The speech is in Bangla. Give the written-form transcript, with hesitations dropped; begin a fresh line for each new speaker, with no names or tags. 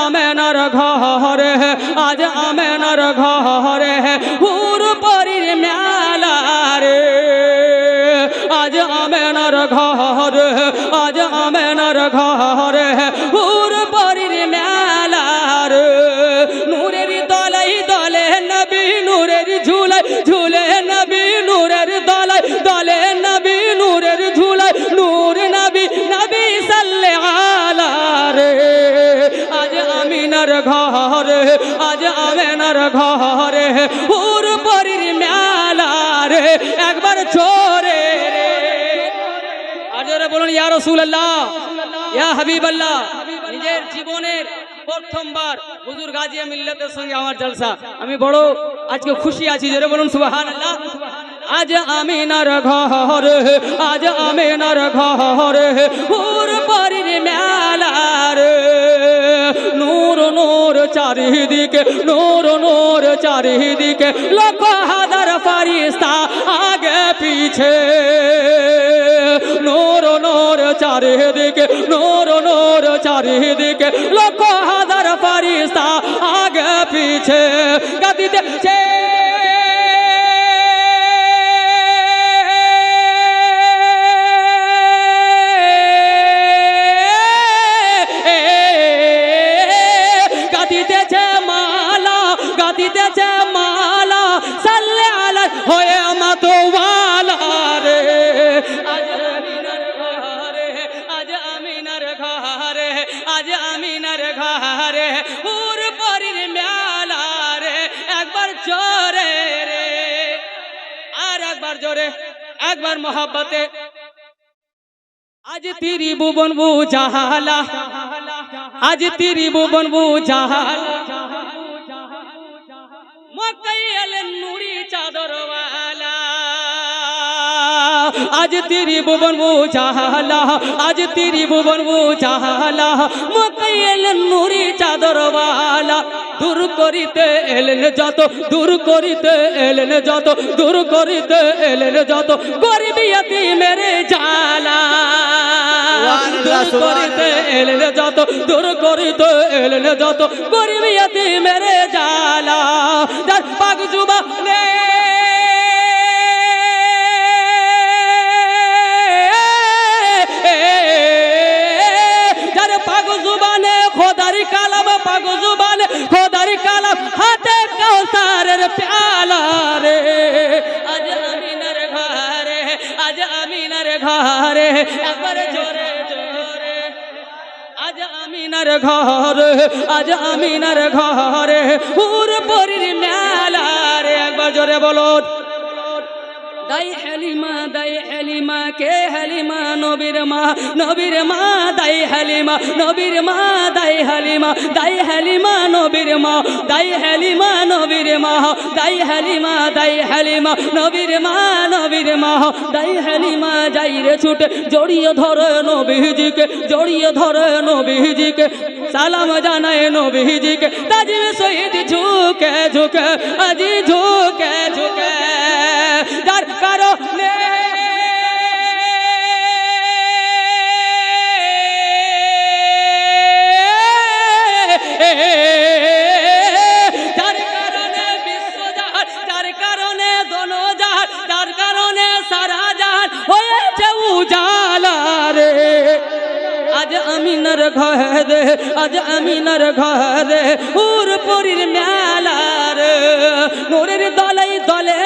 আমেনার ঘরে আজ আমেনার ঘরে হুর পরীর মেলা রে আজ আমেনার ঘরে আজ আমেনার ঘরে হুর পরীর মেলা রে নূরের দলাই দলে নবী নূরের ঝুলে ঝুলে নবী নূরের দলাই দলে নবী নূরের ঝুলে নূর নবী নবী সাল্লাল্লাহু আলা রে আজ আমিনার ঘরে আজ আমেনার ঘরে হুর পরীর মেলা রে একবার জোরে রে আর জোরে বলুন ইয়া রাসূলুল্লাহ ইয়া হাবিবাল্লাহ। নিজের জীবনের প্রথমবার হুজুর গাজিয়া মিল্লাতের সঙ্গে আমার জলসা, আমি বড় আজকে খুশি আছি, জোরে বলুন সুবহানাল্লাহ। আজ আমিনার ঘরে আজ আমিনার ঘরে হুর পরীর মেলা রে নূর নূর চারিদিকে নূর নূর চারিদিকে লাখ হাজার ফেরেশতা আগে পিছে নূর নূর চারিদিকে নূর নূর চারিদিকে লাখ হাজার ফেরেশতা আগে পিছে গাদিতেছে গাদিতেছে মালা সাল্লে আলা হয়ে মাতোয়ালা রে আজ আমিনার ঘরে আজ আমিনার ঘরে আজ আমিনার ঘরে হুর পরীর মেলা রে একবার জোরে রে আর একবার জোরে একবার মোহাব্বতে আজ তেরি ভুবন বুঝালা আজ তেরি ভুবন বুঝালা মক্কায় এলেন নুরি চাদরওয়ালা আজ তেরি ভুবন বুঝালা আজ তেরি ভুবন বুঝালা মক্কায় এলেন নুরি চাদরওয়ালা দূর করিতে এলেন যত দূর করিতে এলেন যত দূর করিতে এলেন যত গরিব ইয়তীমের জালা দূর করিতে এলেন যত দূর করিতে এলেন যত গরিব ইয়তীমের জালা যার পাক জুবানে যার পাক জুবানে খোদার কালাম পাক জুবানে খোদার কালাম হাতে কাউসারের প্যালা রে আজ আমিনার ঘরে আজ আমিনার ঘরে একবার জোরে জোরে আজ আমিনার ঘরে আজ আমিনার ঘরে হুর পরীর মেলা রে একবার জোরে বলুন দাই হালিমা কে হালিমা নবীর মা দাই হালিমা নবীর মা দাই হালিমা নবীর মা দাই হালিমা নবীর মা দাই হালিমা নবীর মা দাই হালিমা যাই রে ছুটে জড়িয়ে ধরে নবীজিকে জড়িয়ে ধরে নবীজিকে সালাম জানায় নবীজিকে তাজিম শহীদ ঝুঁকে ঝুঁকে আজি ঝুঁকে ঝুঁকে যার কারণে যার কারণে বিশ্বজাহান যার কারণে দনজাহান যার কারণে সারা জাহান হয়েছে উজালা রে আজ আমিনার ঘরে আজ আমিনার ঘরে হুর পরীর মেলা রে নূরের দলাই দলে